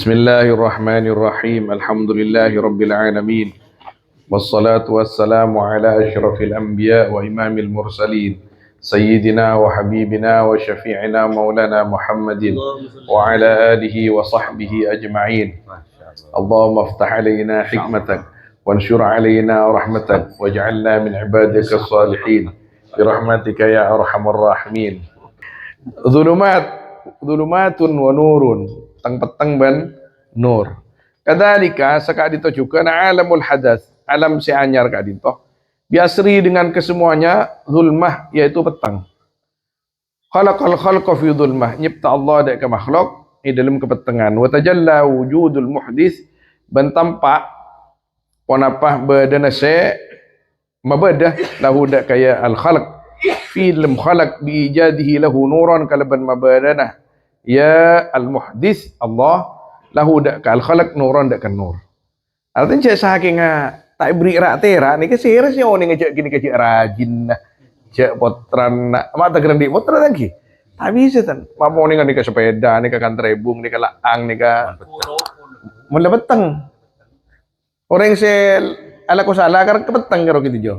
Bismillahirrahmanirrahim. Alhamdulillahi rabbil alamin. Wassalatu wassalamu ala asyrafil anbiya wa imamil mursalin. Sayyidina wa habibina wa syafi'ina maulana Muhammadin wa ala alihi wa sahbihi ajma'in. Allahumma aftah alaina hikmatak wanshur alaina rahmatak waj'alna min ibadika salihin birahmatika ya arhamar rahimin. Dhulumatun wa nurun, petang-petang ban nur. Kadzalika saka dito juga na alamul hadas, alam si anyar ka dito. Biasri dengan kesemuanya zulmah yaitu petang. Khalaqal khalqa fi zulmah, nyipta Allah dak ke makhluk di dalam kepetengan. Wa tajalla wujudul muhdits, ban tampak ponapah badana se mabadah lahu dak kaya al khalq fi lam khalaq bi ijadihi lahu nuran kalaban mabadana ya al muhdits Allah lahu dak al khalaq nuran dak kan nur. Artinya cek saking tak beri rak tera ni ke sira sih oni ngejak gini kecik rajin nah cek potran mata grandi potran lagi tak bisa tan mau ni ke sepeda ni ke kan trebung ni ke laang ni ke mula peteng orang se ala ko salah kar ke peteng karo gitu jo.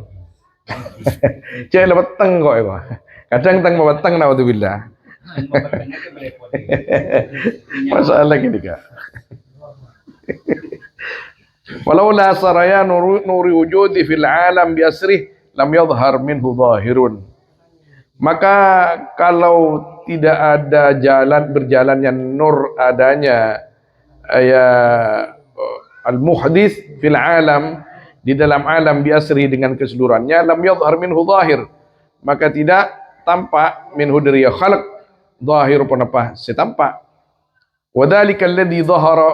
Cek le peteng kok iku. Kadang teng peteng naudzubillah. Masalah gini Kak. Walau la saraya nuri wujudi fil alam bi asrih lam yadhhar minhu zahirun. Maka kalau tidak ada berjalannya nur adanya ya al muhdits fil alam di dalam alam biasri dengan keseluruhannya lam yadhhar minhu zahir, maka tidak tampak minhu dari khalq zahir pun apa setampak. Wadzalika alladhi dhahara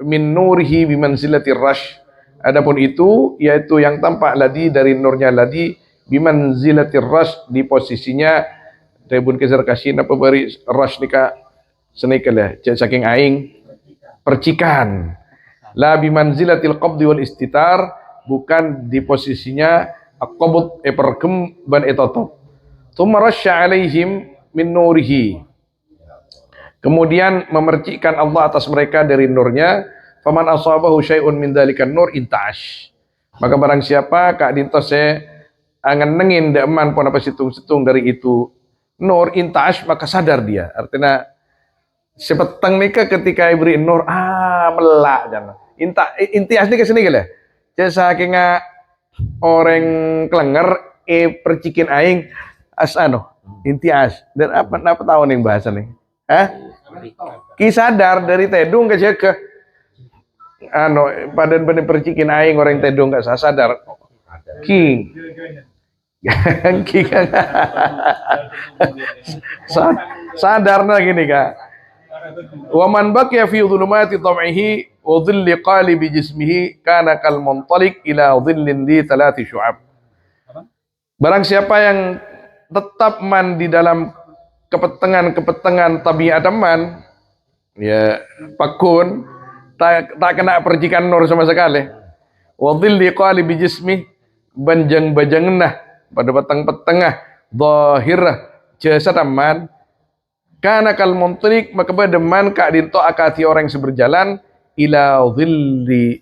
min nurihi bimanzilati rash, adapun itu yaitu yang tampak ladi dari nurnya ladi bimanzilati rash, di posisinya rebun kezer kasih apa beri rash nika senikalah saking aing percikan, la bimanzilatil qabdi wal istitar, bukan di posisinya aqabut pergem ban etotop. Tsumma rasya alaihim min nurihi, kemudian memercikkan Allah atas mereka dari nurnya. Faman asabahu syai'un min dzalikan nur inta'ash, maka barang siapa kak dinto se angan nengin deman pon apa situng-situng dari itu nur inta'ash, maka sadar dia. Artinya sepeteng nika ketika ibri nur melak jangan intias nika sini gila. Saking orang kelenger percikin aing intias dan apa tahu nih bahasa nih ki sadar dari tedung ke padan bener percikin aing orang tedung gak sadar ki kan sadar nah gini Kak. Wa man baqiya fi dhulumati tam'ihi wa dhilli qalibi jismihi kana kal muntaliq ila dhillin di thalathi syu'ab. Barang siapa yang tetap man di dalam kepetengan tabiat man, ya pakun tak kena percikan nur sama sekali. Wa dhilli qalibi jismi, banjang nah pada peteng-petengah zahirah jasad man, kana kal muntaliq, maka bademan kak dinto akati orang yang seberjalan ila dhillin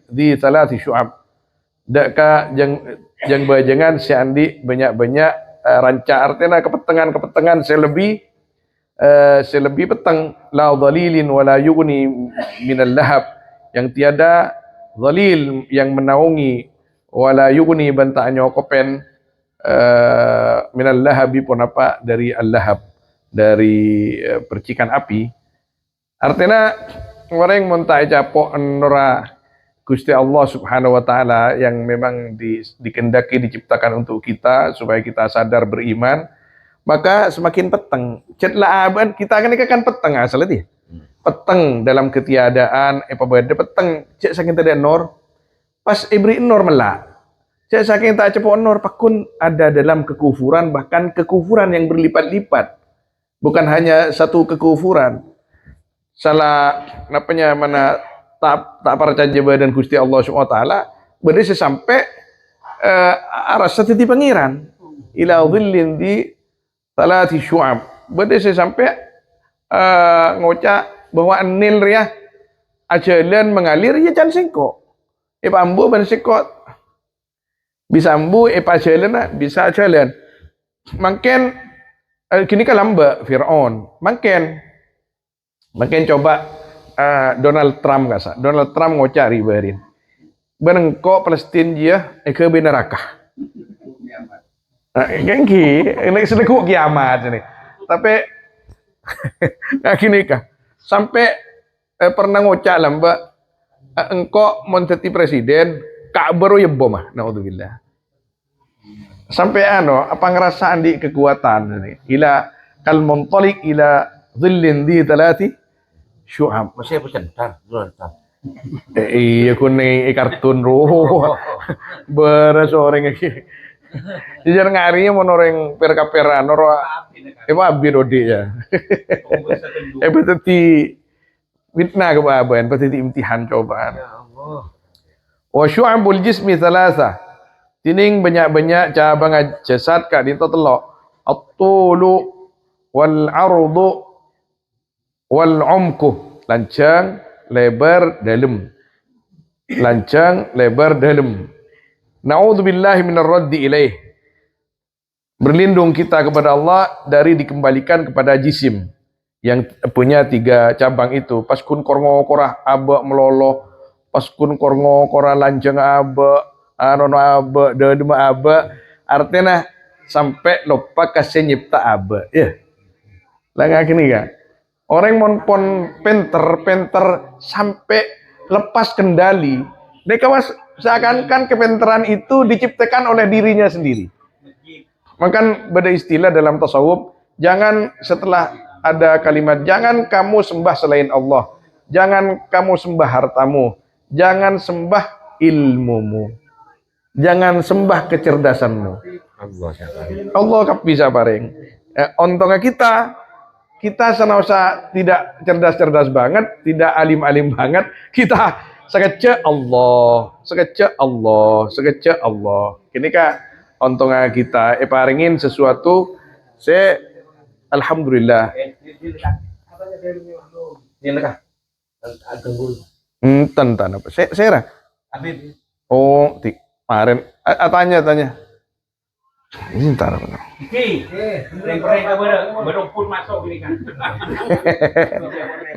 di salati syu'ab, dak ka jang bajangan si andi banyak ranca, artinya kepetengan selebih peteng la dhalilin wala yughni minal lahab, yang tiada dhalil yang menaungi wala yughni banta nyokopen minal lahabi pun apa dari al-lahab, dari percikan api. Artinya orang yang mentai capok nura Gusti Allah Subhanahu wa taala yang memang dikendaki diciptakan untuk kita supaya kita sadar beriman, maka semakin peteng. Cetlah aban kita kan peteng asalnya dia. Peteng dalam ketiadaan beda peteng cek saking tidak nur pas ibri nur melak. Cek saking tak cepok nur pakun ada dalam kekufuran, bahkan kekufuran yang berlipat-lipat. Bukan hanya satu kekufuran. Salah napanya mana tak percaya badan Gusti Allah Subhanahu wa taala berde sampai rasa titi pangeran ila dhillin di talati syu'ab, berde sampai ngocak bahwa nil ya ajalan mengalir ya jangan singkok. Pambu ban sikot bisa ambu pajalan bisa jalan. Makin gini kan lamba Fir'aun. Makin coba Donald Trump kasa. Donald Trump ngocak ribarin. Benengko Palestina dia ke neraka. Gengki, ini sedekuk kiamat ini. Tapi nah gini kah? Sampai pernah ngocak lamba engkau menjadi presiden kak baru ya bom naudzubillah. Sampai apa ngerasaan di kekuatan ini ila kal muntalik ila dhillin di talati syu'ab Masih bercentar, bercentar. iya kuning kartun roh beres orang iki jajar ngarinya mau noreng per-kaperan noro abi dodi ya berarti fitnah kebaban berarti imtihan cobaan wa syu'abul jismi thalatha tining banyak-banyak cabang jasad kak dinto telok at-tulu wal ardu wal umku lancang lebar dalam lancang lebar dalam na'udzubillahi minar raddi ilaih berlindung kita kepada Allah dari dikembalikan kepada jisim yang punya 3 cabang itu paskun korngo korah aba meloloh paskun korngo korah lancang aba anono aba dalam aba artinya sampai lupa kasih nyipta aba ya lah gini kan orang monpon penter sampai lepas kendali mereka seakan-akan kepenteran itu diciptakan oleh dirinya sendiri. Maka beda istilah dalam tasawuf, jangan setelah ada kalimat jangan kamu sembah selain Allah, jangan kamu sembah hartamu, jangan sembah ilmumu, jangan sembah kecerdasanmu. Allah kap bisa paring. Untungnya kita senausa tidak cerdas-cerdas banget, tidak alim-alim banget, kita sekecek Allah. Kini kak untungnya kita paringin sesuatu saya alhamdulillah. Tentang apa? Saya oh, kemarin tanya. Ini ntar apa?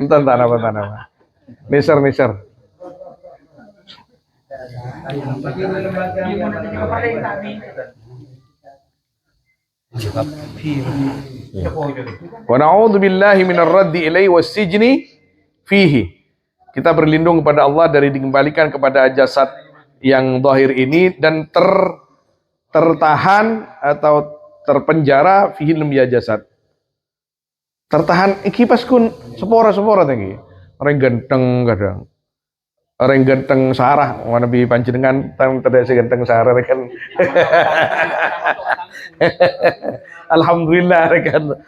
Tentang apa? Niser. Wa na'udzu billahi minar raddi ilaihi was-sijni fihi. Kita berlindung kepada Allah dari dikembalikan kepada jasad yang zahir ini dan tertahan atau terpenjara fihi lemya jasad. Tertahan iki pas kun sepora tadi. Orang ganteng kadang. Orang ganteng sarah, mana bi panjenengan tang terdek ganteng sarah kan. Alhamdulillah kan.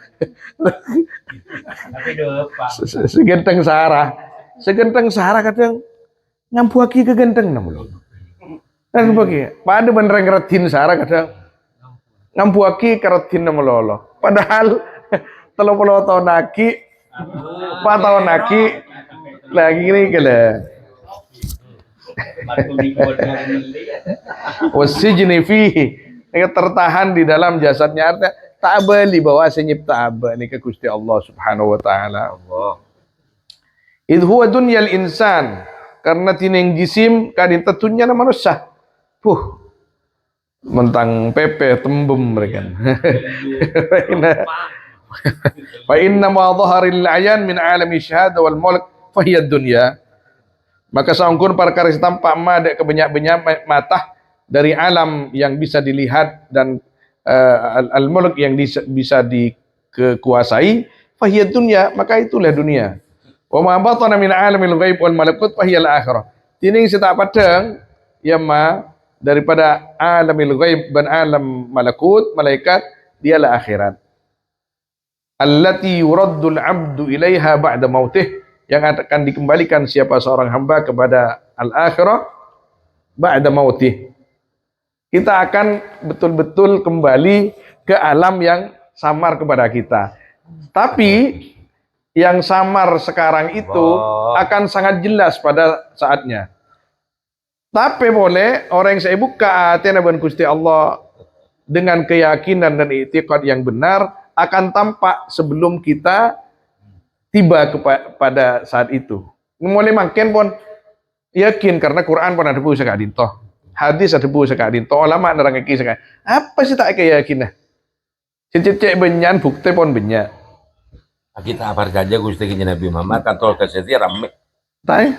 Seganteng sarah kadang ngampuaki ke ganteng namun. Kan bagi, pada bener ngeretin sarah kadang ngampuaki keretin namun lolo. Padahal 30 tahun lagi, 4 tahun lagi lagi ini kele. Wasijni fihi tertahan di dalam jasadnya artinya tak beli bahwa senyipta aba ini ke Gusti Allah Subhanahu wa taala. Idh huwa dunyal insan karena tining jisim kadin tetunya na manusia. Mentang pepe tembem mereka. Fa inna ma dhaharil ayan min alami syahada wal mulk fa hiya dunya. Maka saungkun perkara tampak madek kebanyak-banyak mata dari alam yang bisa dilihat dan al-mulk yang bisa dikuasai fahiyat dunya, maka itulah dunia. Wa ma batana min alamil ghaib wal malakut fahiyal akhirah. Tining sita padang ya ma daripada alamil ghaib dan alam malakut malaikat dialah akhirat. Allati yuraddul abdu ilaiha ba'da mautih, yang akan dikembalikan siapa seorang hamba kepada al-akhirah ba'da mautih. Kita akan betul-betul kembali ke alam yang samar kepada kita. Tapi yang samar sekarang itu akan sangat jelas pada saatnya. Tapi boleh orang yang saya buka hati naban Gusti Allah dengan keyakinan dan i'tiqad yang benar akan tampak sebelum kita tiba pada saat itu. Mulai makin pun yakin karena Quran pun ada bu sekak dinto, hadis ada bu sekak dinto, ulama nerang iki sekak. Apa sih tak keyakinan? Cecek benyan bukti pun benyak. Kita apa saja Gusti Nabi Muhammad katol keseti rame. Tai.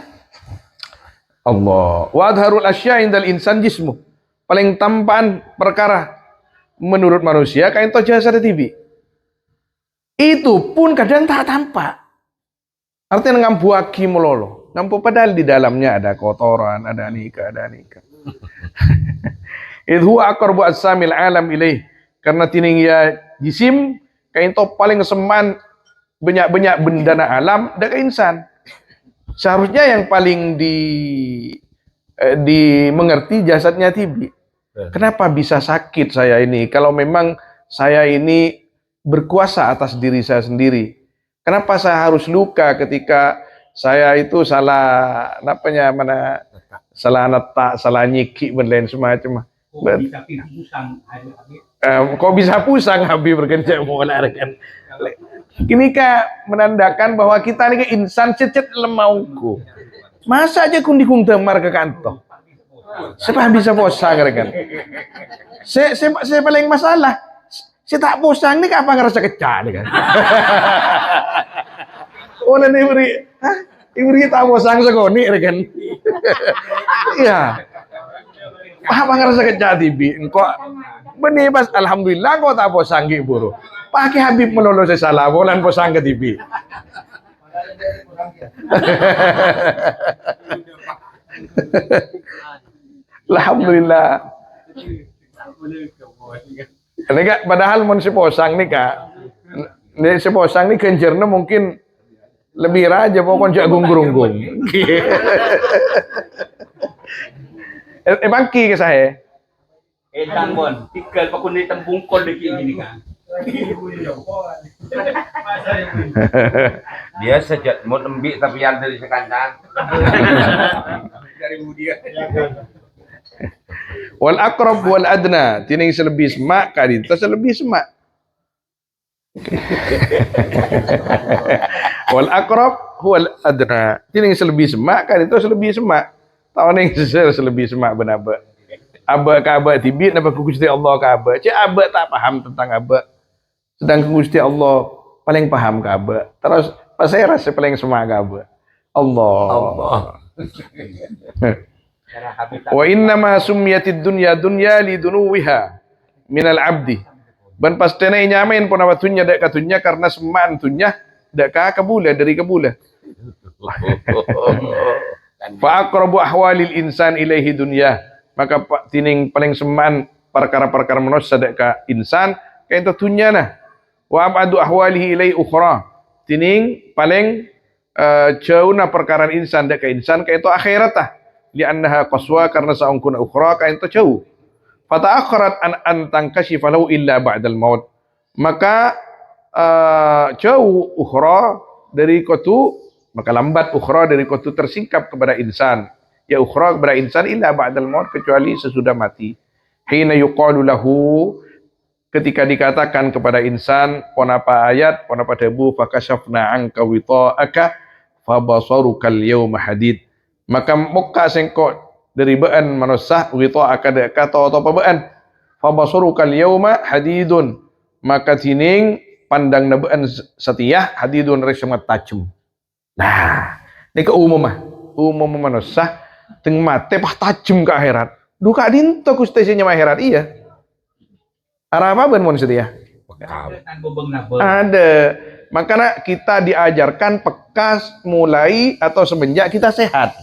Allah. Wa adharul asya indal insan jismu. Paling tampan perkara menurut manusia kain to jasa TV. Itu pun kadang tak tampak. Artinya ngambuaki melolo. Ngampu padahal di dalamnya ada kotoran, ada nikah, ada nikah. Idhu aqrabu as-samil alam ilaih. Karena tining ya jisim kain to paling seman banyak-banyak benda na alam dak insan. Seharusnya yang paling dimengerti jasadnya tibi. Kenapa bisa sakit saya ini? Kalau memang saya ini berkuasa atas diri saya sendiri. Kenapa saya harus luka ketika saya itu salah salah netak, salah nyiki dan lain semacam. Kok bisa pusang Habib berkencang mengelarkan. Kini menandakan bahwa kita ini insan cecet lemauku. Masa aja kundikung temar ke kantor. Siapa bisa posang kan? Saya paling masalah. Saya tak posang nih apa ngerasa kecah nih kan? Oleh nih beri tak posang segoni kan? Iya. Apa ngerasa kecah tibi? Kok benih pas alhamdulillah kok tak posang gitu buru. Pakai Habib menolong saya salah, bolan posang ke TV. Alhamdulillah. Ini kak, padahal mun si posang nih kak, ini si posang nih kencernya mungkin lebih raja pokoknya jagung gerunggung. Bangki ke saya. Tangbon, tikal pa kundi tambungkol lagi gini kan. Dia sejak mau lembik tapi yang dari sekandang. Dari Budia. Wal aqrab wal adna, tining selebih semak kadita selebih semak. Wal aqrab wal adna, tining selebih semak kadita selebih semak. Tahu ning selebih semak benaba. Aba ka aba tibit napa ku Gusti Allah ka aba. Cik aba tak paham tentang aba. Sedangkan Gusti Allah paling paham ka aba. Terus pas saya rasa paling semak ka aba. Allah. Wa inna ma summiyatid dunya dunya li dunuwiha minal abdi. Ban pastena nyamain pun apa tunya dak katunya karena semaan tunya dak ka kabula dari kabula. Fa aqrabu ahwalil insan ilaihi dunya. Maka tining paling semaan perkara-perkara manusia dak ka insan kain tunya nah. Wa abadu ahwalihi ilai ukhra. Tining paling jauh na perkara insan dak ka insan kain to akhirat ah. Li'annaha qaswa karena saungkuna ukhra kain to jauh. Fata'akharat an tankashifa lahu illa ba'dal maut. Maka jauh ukhra dari kotu, maka lambat ukhra dari kotu tersingkap kepada insan. Ya ukhra kepada insan illa ba'dal maut, kecuali sesudah mati. Hina yuqalu lahu, ketika dikatakan kepada insan ponapa ayat ponapa debu fakashafna anka wita'aka fabasarukal yawma hadid. Maka muka sengkot dari baan manusia wita'aka deka atau pabaan fabasarukal yawma hadidun. Maka tining pandang nabaan setia hadidun resemat tajam. Nah, ini ke umum manusia teng mate pah tajam ke akhirat. Duka dinto kustesinya akhirat iya. Arah apa ben mon setia? Ada. Makanya kita diajarkan pekas mulai atau semenjak kita sehat.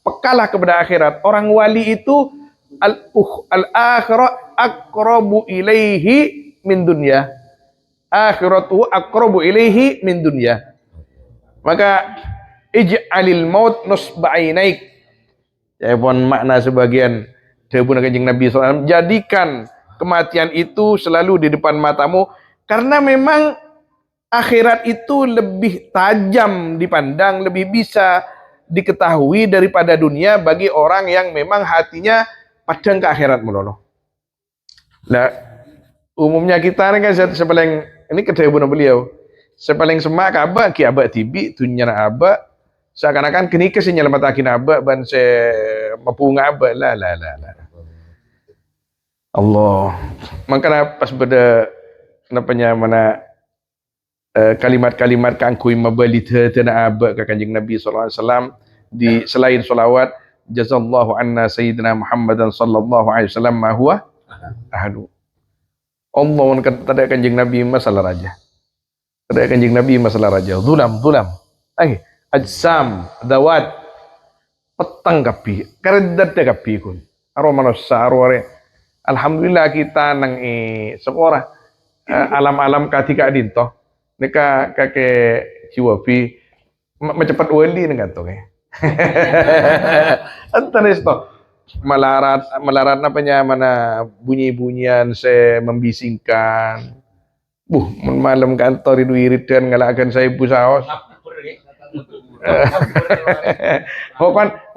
Pekalah kepada akhirat. Orang wali itu al-akhirat aqrabu ilaihi min dunya. Akhiratu aqrabu ilaihi min dunya. Maka ij'alil maut nusba'inaik. Ya pun makna sebagian dawuh Kanjeng Nabi SAW, jadikan kematian itu selalu di depan matamu karena memang akhirat itu lebih tajam dipandang, lebih bisa diketahui daripada dunia bagi orang yang memang hatinya padang ke akhirat melulu. Nah, umumnya kita ni kan sepaling ini kedai bunuh beliau. Sepaling semak abak ki abak tibi dunia na abak seakan-akan kini kesini lematakin abak ban se mapunga abak lah. Allah. Makanya pas pada kenapanya mana kalimat-kalimat kangkui mabali tena abak ke kanjeng Nabi sallallahu alaihi wasallam di selain selawat jazallahu anna sayyidina Muhammadan sallallahu alaihi wasallam ma huwa ahadu. Allah kata kanjeng Nabi masalah raja. Kata kanjeng Nabi masalah raja. Zulam. Ajsam, dawat, petang kapi, karedat kapi kun. Aro manusia arware. Alhamdulillah kita nang seorang alam-alam katika dinto. Nika kakek jiwapi macepat wali nih kanto ke. Antanes to melarat apanya mana bunyi-bunyian se membisingkan. Malam kantor itu iridan ngalakan saya ibu saos.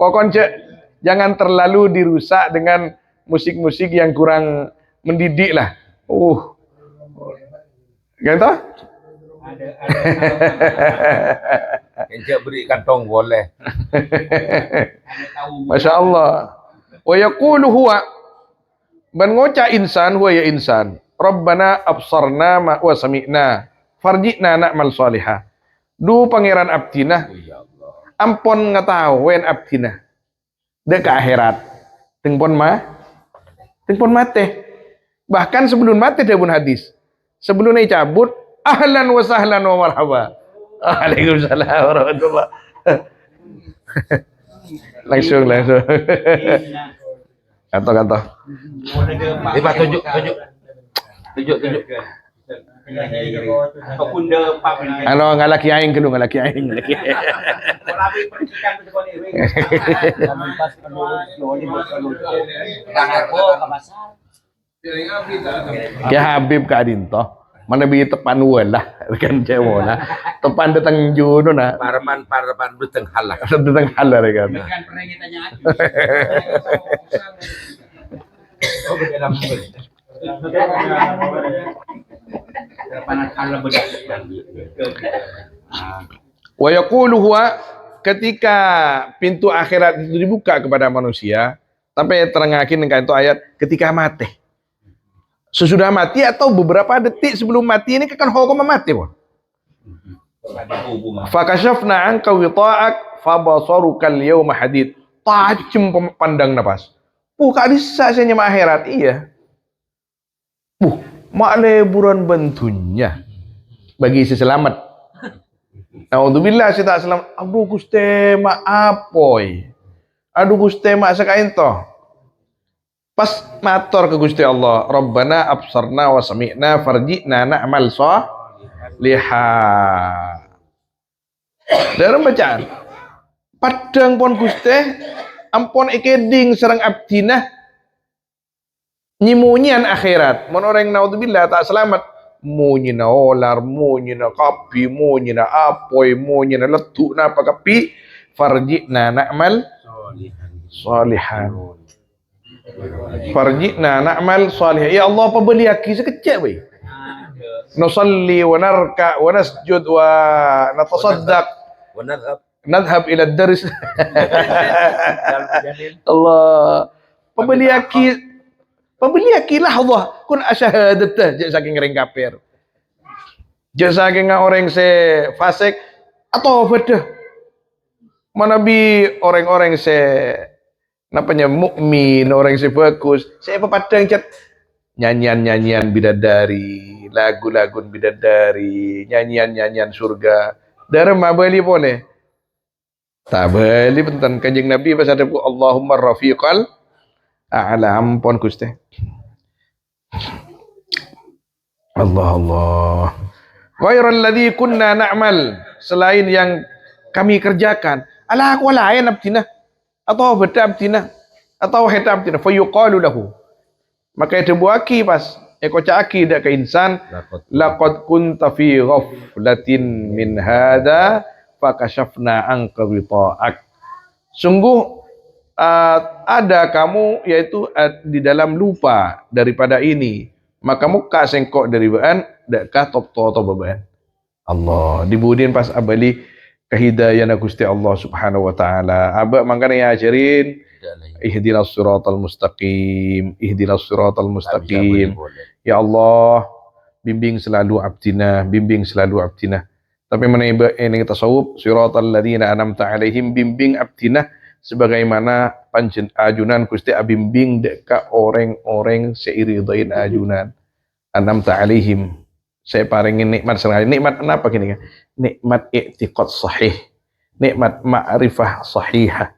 Pokon jangan terlalu dirusak dengan musik-musik yang kurang mendidik lah. Gitu? Encik beri kantong boleh. Masya Allah. Wa yaqulu huwa ban ngoca insan huwa ya insan. Rabbana absarna wa sami'na farji'na na'mal salihah. Du pangeran abdina ampon ngatawen abdina dek ke akhirat tingpon mate bahkan sebelum mate dia pun hadis sebelumnya cabut ahlan wa sahlan wa marhaba. Waalaikumsalam warahmatullah. langsung kata Tiba tunjuk. Ano ngalaki aing kedu ngalaki aing. Ya Habib ka dinto. Mana bi tepan wala kan cewo na. Tepan datang juno na. Parapan beteng halak. Datang halar kan. Kan pernah ditanya Wa yaqulu huwa ketika pintu akhirat itu dibuka kepada manusia sampai terengakin dengan itu ayat ketika mati. Sesudah mati atau beberapa detik sebelum mati ini kan hukum mati pun. Fakashafna anka wita'ak fabasarukal yawma hadid. Tajam pandang nafas. Kak bisa saya nyama akhirat iya. Mak leburan bentunya bagi si selamat. Naudzubillah si tak selamat. Aduh Gusti mak apoi. Aduh Gusti mak sakain toh. Pas matur ke Gusti Allah, Rabbana absarna wa sami'na farji'na na'mal salihah. Dalam bacaan. Padang pon Gusti ampon ekeding serang abdinah nyimunyian akhirat. Mon orang naudzubillah tak selamat. Munyina olar, munyina kapi, munyina apoi, munyina letuk napa kapi. Farji'na na'mal salihan. Farji'na na'mal salihan. Ya Allah pembeli aki sekecil baik. Nusalli wa narka wa nasjud wa natasaddaq Wa nadhhab ila daris. Allah pembeli aki lahzah kun asyahadatah jak saking ring kafir. Jak saking orang se fasik atau bedah. Mana bi orang-orang se napanya mukmin, orang se bagus. Saya pepadang cat nyanyian-nyanyian bidadari, lagu-lagu bidadari, nyanyian-nyanyian surga. Darem mabali boleh. Tak boleh benten kanjeng Nabi pas ada Allahumma rafiqal a'la ampun Gusti. Allah. Ghairal ladzi kunna na'mal selain yang kami kerjakan. Ala aku lain abdina atau beda abdina atau heta abdina fa yuqalu lahu. Maka dibuaki pas caki dak ke insan laqad kunta fi ghaflatin min hadza fakashafna anka ghita'ak. Sungguh ada kamu yaitu di dalam lupa daripada ini, maka muka sengkok dari baan dak ka top to beban. Allah dibudin pas abali kehidayan Gusti Allah Subhanahu wa taala. Aba mangkana ya ajarin ihdinas siratal mustaqim, ihdinas siratal mustaqim. Ya Allah, bimbing selalu abdina, bimbing selalu abdina. Tapi mana ini tasawuf siratal ladzina an'amta alaihim, bimbing abdina sebagaimana panjen ajunan Gusti abimbing deka orang-orang seiridain ajunan an'amta alaihim. Saya paringin nikmat sekali. Nikmat apa gini kan? Nikmat i'tiqad sahih, nikmat ma'rifah sahihah.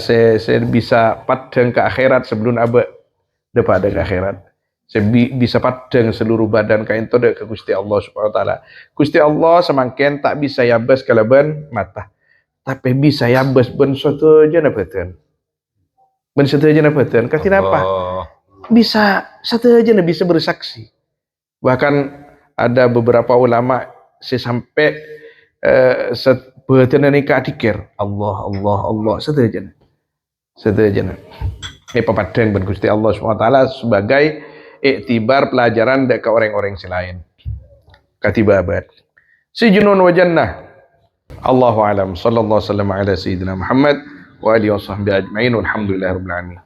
Saya bisa padang ke akhirat sebelum abad dapat ke akhirat. Saya bisa padang seluruh badan kain itu ke Gusti Allah Subhanahu wa taala. Gusti Allah semakin tak bisa yabas kalaban mata. Tapi bisa yabas ben satu aja nabatan. Ben satu aja nabatan. Kata apa? Bisa satu aja bisa bersaksi. Bahkan ada beberapa ulama sampai sebetulnya nikah dikir Allah sederhana ini papadang ben Gusti Allah SWT sebagai iktibar pelajaran dekat orang-orang selain katibabat si junun wa jannah. Allahu alam sallallahu alaihi wasallam ala sayyidina Muhammad wa alihi washabbihi ajmain walhamdulillahirabbil alamin.